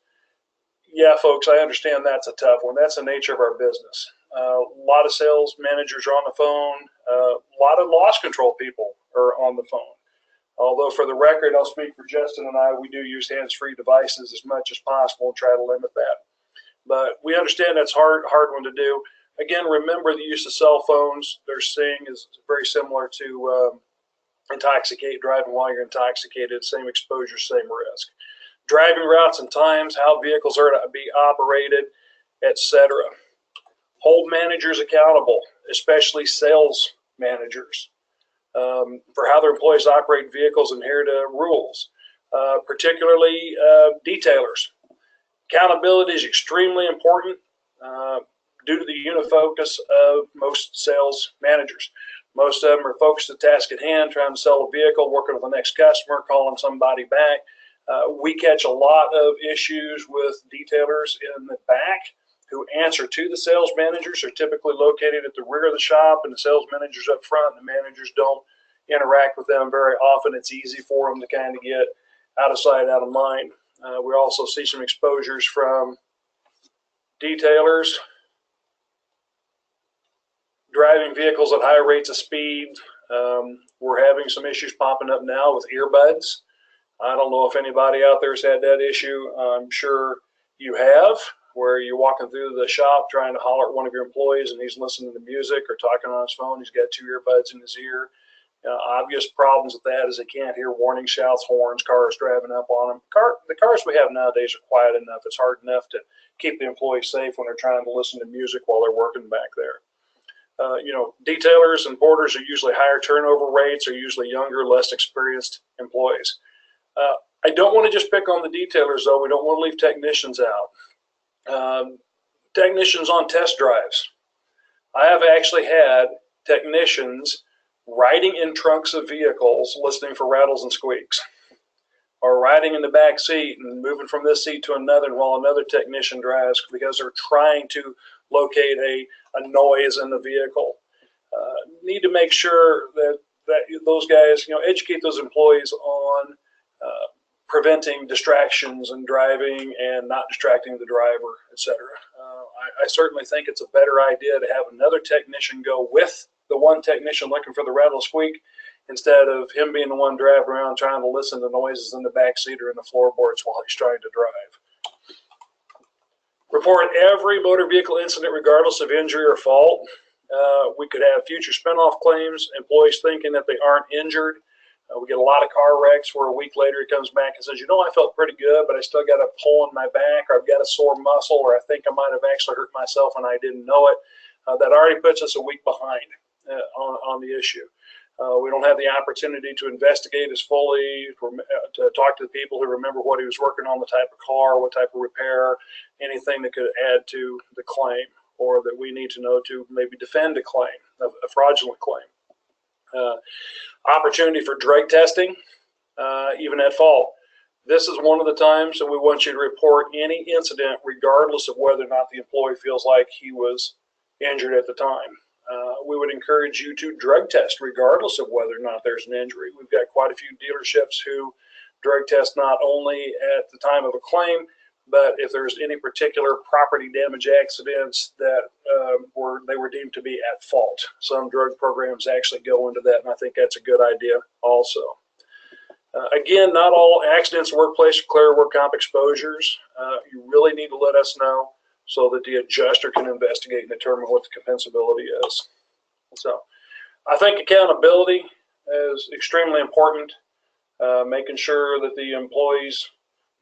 Yeah, folks, I understand that's a tough one. That's the nature of our business. A lot of sales managers are on the phone. A lot of loss control people are on the phone. Although for the record, I'll speak for Justin and I, we do use hands-free devices as much as possible and try to limit that. But we understand that's hard one to do. Again, remember the use of cell phones, they're saying, is very similar to driving while you're intoxicated, same exposure, same risk. Driving routes and times, how vehicles are to be operated, etc. Hold managers accountable, especially sales managers, for how their employees operate vehicles and adhere to rules, particularly detailers. Accountability is extremely important due to the unifocus of most sales managers. Most of them are focused on the task at hand, trying to sell a vehicle, working with the next customer, calling somebody back. We catch a lot of issues with detailers in the back who answer to the sales managers. Are typically located at the rear of the shop, and the sales managers up front, and the managers don't interact with them very often. It's easy for them to kind of get out of sight, out of mind. We also see some exposures from detailers driving vehicles at high rates of speed. We're having some issues popping up now with earbuds. I don't know if anybody out there has had that issue. I'm sure you have, where you're walking through the shop trying to holler at one of your employees and he's listening to music or talking on his phone. He's got two earbuds in his ear. Obvious problems with that is they can't hear warning shouts, horns, cars driving up on them. The cars we have nowadays are quiet enough. It's hard enough to keep the employees safe when they're trying to listen to music while they're working back there. Detailers and porters are usually higher turnover rates, are usually younger, less experienced employees. I don't want to just pick on the detailers, though. We don't want to leave technicians out. Technicians on test drives. I have actually had technicians riding in trunks of vehicles listening for rattles and squeaks, or riding in the back seat and moving from this seat to another while another technician drives because they're trying to locate a noise in the vehicle. Need to make sure that those guys, educate those employees on preventing distractions and driving and not distracting the driver, etc. I certainly think it's a better idea to have another technician go with the one technician looking for the rattle squeak instead of him being the one driving around trying to listen to noises in the back seat or in the floorboards while he's trying to drive. Report every motor vehicle incident regardless of injury or fault. We could have future spinoff claims, employees thinking that they aren't injured. We get a lot of car wrecks where a week later he comes back and says, I felt pretty good, but I still got a pull in my back, or I've got a sore muscle, or I think I might have actually hurt myself and I didn't know it. That already puts us a week behind on the issue. We don't have the opportunity to investigate as fully, to talk to the people who remember what he was working on, the type of car, what type of repair, anything that could add to the claim, or that we need to know to maybe defend a claim, a fraudulent claim. Opportunity for drug testing, even at fault. This is one of the times that we want you to report any incident regardless of whether or not the employee feels like he was injured at the time. We would encourage you to drug test regardless of whether or not there's an injury. We've got quite a few dealerships who drug test not only at the time of a claim, but if there's any particular property damage accidents that they were deemed to be at fault. Some drug programs actually go into that, and I think that's a good idea also. Again, not all accidents in the workplace are clear work comp exposures. You really need to let us know so that the adjuster can investigate and determine what the compensability is. So I think accountability is extremely important, making sure that the employees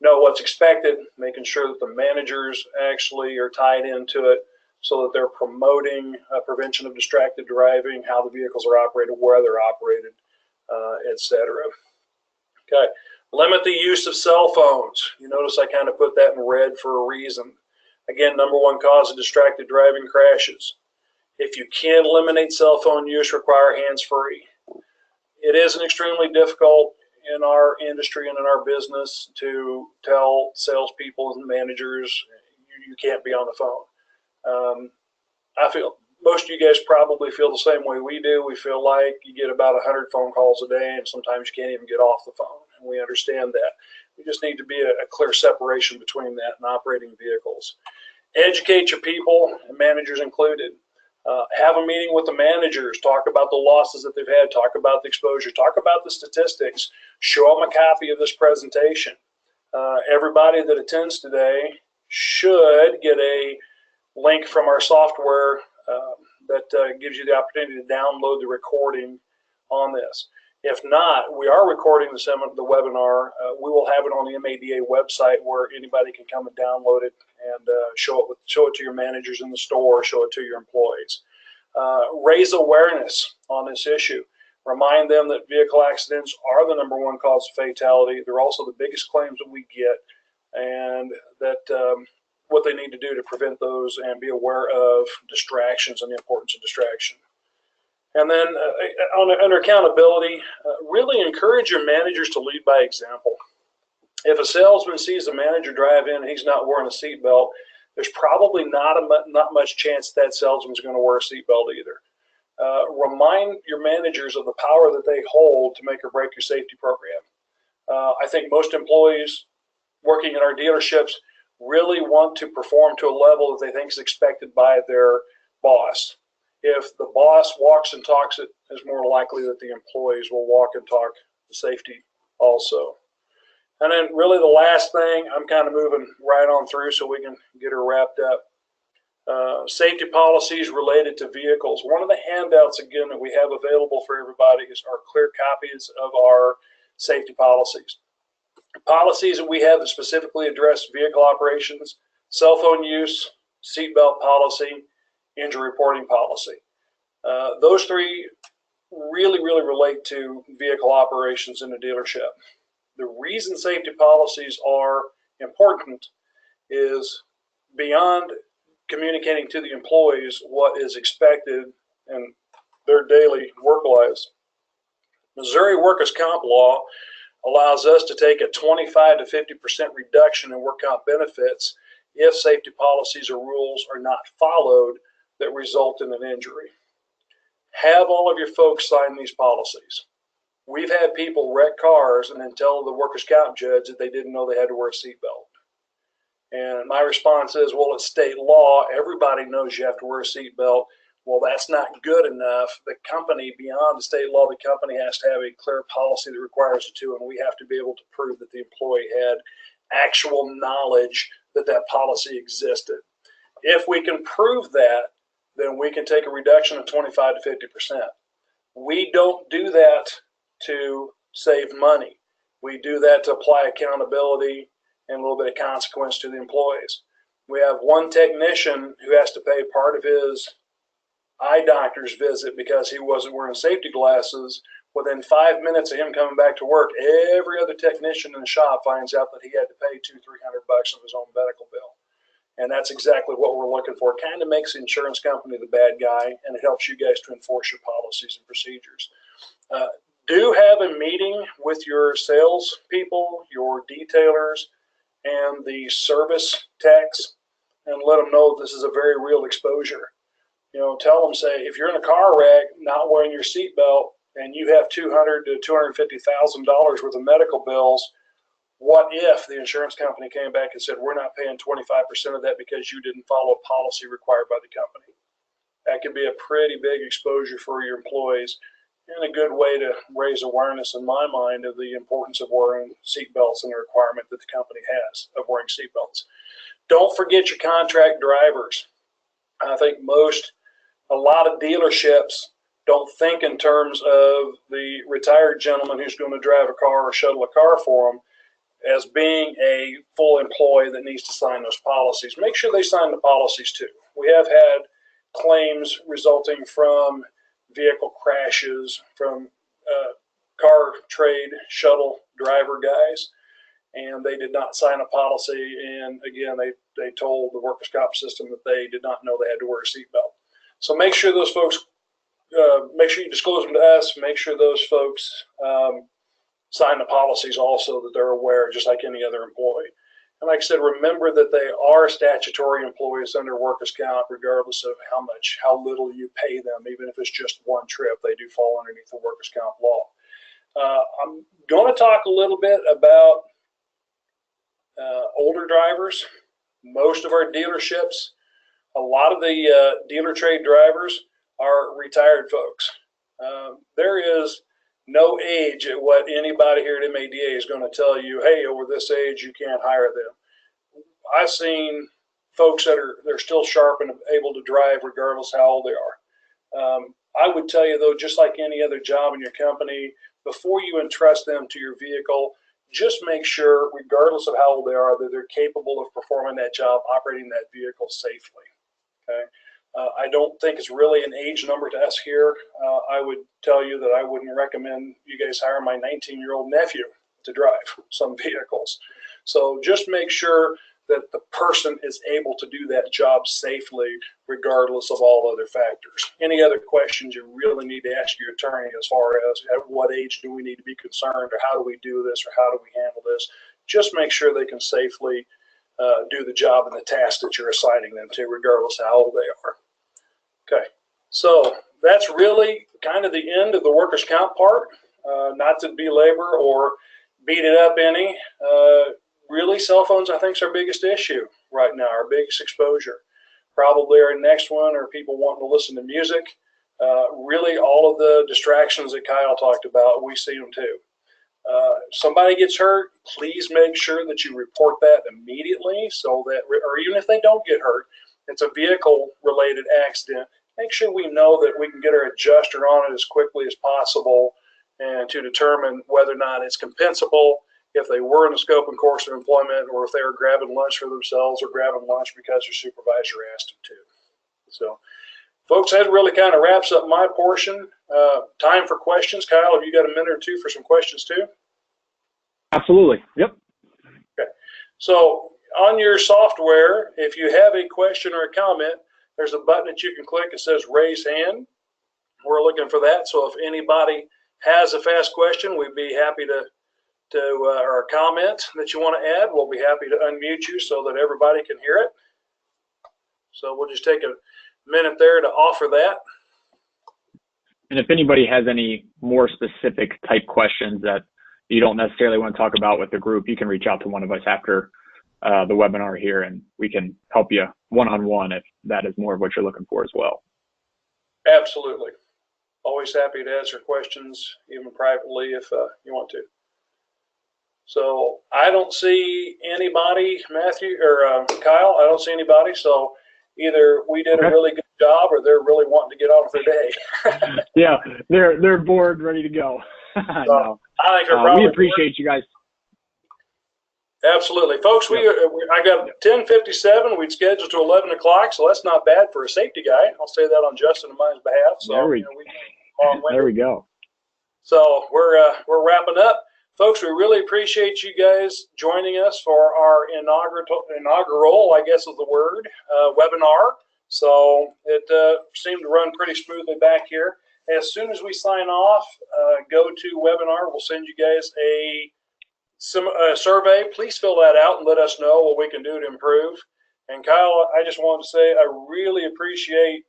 know what's expected, making sure that the managers actually are tied into it so that they're promoting prevention of distracted driving, how the vehicles are operated, where they're operated, etc. Okay, Limit the use of cell phones. You notice I kind of put that in red for a reason. Again, number one cause of distracted driving crashes. If you can eliminate cell phone use, require hands-free. It isn't extremely difficult in our industry and in our business to tell salespeople and managers you can't be on the phone. I feel most of you guys probably feel the same way we do. We feel like you get about 100 phone calls a day, and sometimes you can't even get off the phone. And we understand that. We just need to be a clear separation between that and operating vehicles. Educate your people, and managers included. Have a meeting with the managers. Talk about the losses that they've had. Talk about the exposure. Talk about the statistics. Show them a copy of this presentation. Everybody that attends today should get a link from our software that gives you the opportunity to download the recording on this. If not, we are recording the webinar. We will have it on the MADA website where anybody can come and download it and show it to your managers in the store, show it to your employees. Raise awareness on this issue. Remind them that vehicle accidents are the number one cause of fatality. They're also the biggest claims that we get, and that what they need to do to prevent those and be aware of distractions and the importance of distraction. And then under accountability, really encourage your managers to lead by example. If a salesman sees a manager drive in and he's not wearing a seatbelt, there's probably not much chance that salesman's going to wear a seatbelt either. Remind your managers of the power that they hold to make or break your safety program. I think most employees working in our dealerships really want to perform to a level that they think is expected by their boss. If the boss walks and talks it, it's more likely that the employees will walk and talk safety also. And then really the last thing, I'm kind of moving right on through so we can get her wrapped up. Safety policies related to vehicles. One of the handouts, again, that we have available for everybody is our clear copies of our safety policies. Policies that we have that specifically address vehicle operations, cell phone use, seatbelt policy, injury reporting policy. Those three really relate to vehicle operations in a dealership. The reason safety policies are important is beyond communicating to the employees what is expected in their daily work lives. Missouri workers' comp law allows us to take a 25 to 50% reduction in work comp benefits if safety policies or rules are not followed that result in an injury. Have all of your folks sign these policies. We've had people wreck cars and then tell the workers' comp judge that they didn't know they had to wear a seatbelt. And my response is, well, it's state law. Everybody knows you have to wear a seatbelt. Well, that's not good enough. The company, beyond the state law, the company has to have a clear policy that requires it to, and we have to be able to prove that the employee had actual knowledge that that policy existed. If we can prove that, then we can take a reduction of 25 to 50%. We don't do that to save money. We do that to apply accountability and a little bit of consequence to the employees. We have one technician who has to pay part of his eye doctor's visit because he wasn't wearing safety glasses. Within 5 minutes of him coming back to work, every other technician in the shop finds out that he had to pay $200-300 of his own medical bill. And that's exactly what we're looking for. It kind of makes the insurance company the bad guy, and it helps you guys to enforce your policies and procedures. Do have a meeting with your sales people, your detailers, and the service techs, and let them know this is a very real exposure. You know, tell them, say, if you're in a car wreck, not wearing your seatbelt, and you have $200,000 to $250,000 worth of medical bills, what if the insurance company came back and said, we're not paying 25% of that because you didn't follow a policy required by the company? That could be a pretty big exposure for your employees and a good way to raise awareness in my mind of the importance of wearing seatbelts and the requirement that the company has of wearing seatbelts. Don't forget your contract drivers. I think a lot of dealerships don't think in terms of the retired gentleman who's going to drive a car or shuttle a car for them as being a full employee that needs to sign those policies. Make sure they sign the policies too. We have had claims resulting from vehicle crashes, from car trade shuttle driver guys, and they did not sign a policy. And again, they told the workers' comp system that they did not know they had to wear a seatbelt. So make sure those folks, make sure you disclose them to us. Make sure those folks sign the policies also, that they're aware, just like any other employee. And like I said, remember that they are statutory employees under workers' comp, regardless of how little you pay them. Even if it's just one trip, they do fall underneath the workers' comp law. I'm going to talk a little bit about older drivers. Most of our dealerships, a lot of the dealer trade drivers are retired folks. There is no age at what anybody here at MADA is going to tell you, hey, over this age, you can't hire them. I've seen folks they're still sharp and able to drive regardless how old they are. I would tell you, though, just like any other job in your company, before you entrust them to your vehicle, just make sure, regardless of how old they are, that they're capable of performing that job, operating that vehicle safely. Okay. I don't think it's really an age number to us here. I would tell you that I wouldn't recommend you guys hire my 19-year-old nephew to drive some vehicles. So just make sure that the person is able to do that job safely, regardless of all other factors. Any other questions you really need to ask your attorney as far as at what age do we need to be concerned, or how do we do this, or how do we handle this? Just make sure they can safely do the job and the task that you're assigning them to, regardless of how old they are. Okay, so that's really kind of the end of the workers' comp part. Not to belabor or beat it up any. Really, cell phones, I think, is our biggest issue right now, our biggest exposure. Probably our next one are people wanting to listen to music. Really, all of the distractions that Kyle talked about, we see them too. If somebody gets hurt, please make sure that you report that immediately, so that, or even if they don't get hurt, it's a vehicle-related accident, make sure we know that we can get our adjuster on it as quickly as possible, and to determine whether or not it's compensable, if they were in the scope and course of employment, or if they were grabbing lunch for themselves or grabbing lunch because their supervisor asked them to. So, folks, that really kind of wraps up my portion. Time for questions. Kyle, have you got a minute or two for some questions too? Absolutely. Yep. Okay. So on your software, if you have a question or a comment, there's a button that you can click. It says raise hand. We're looking for that. So if anybody has a fast question, we'd be happy to or a comment that you want to add, we'll be happy to unmute you so that everybody can hear it. So we'll just take a minute there to offer that. And if anybody has any more specific type questions that you don't necessarily want to talk about with the group, you can reach out to one of us after the webinar here, and we can help you one-on-one if that is more of what you're looking for as well. Absolutely. Always happy to answer questions, even privately, if you want to. So I don't see anybody, Matthew or Kyle, I don't see anybody. So either we did a really good job, or they're really wanting to get on with their day. Yeah, they're bored, ready to go. No. I think they're probably we appreciate you guys. Absolutely, folks. I got 10:57. We'd scheduled to 11 o'clock, so that's not bad for a safety guy. I'll say that on Justin and mine's behalf. So there we go. So we're wrapping up. Folks, we really appreciate you guys joining us for our inaugural, I guess is the word, webinar. So it seemed to run pretty smoothly back here. As soon as we sign off, go to webinar. We'll send you guys a survey. Please fill that out and let us know what we can do to improve. And Kyle, I just wanted to say I really appreciate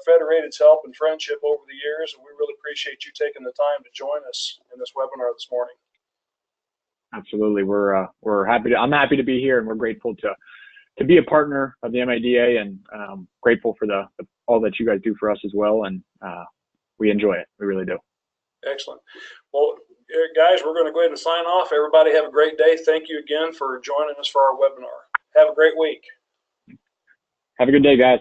Federated's help and friendship over the years, and we really appreciate you taking the time to join us in this webinar this morning. Absolutely, we're happy. I'm happy to be here, and we're grateful to be a partner of the MADA, and grateful for all that you guys do for us as well. And we enjoy it. We really do. Excellent. Well, guys, we're going to go ahead and sign off. Everybody have a great day. Thank you again for joining us for our webinar. Have a great week. Have a good day, guys.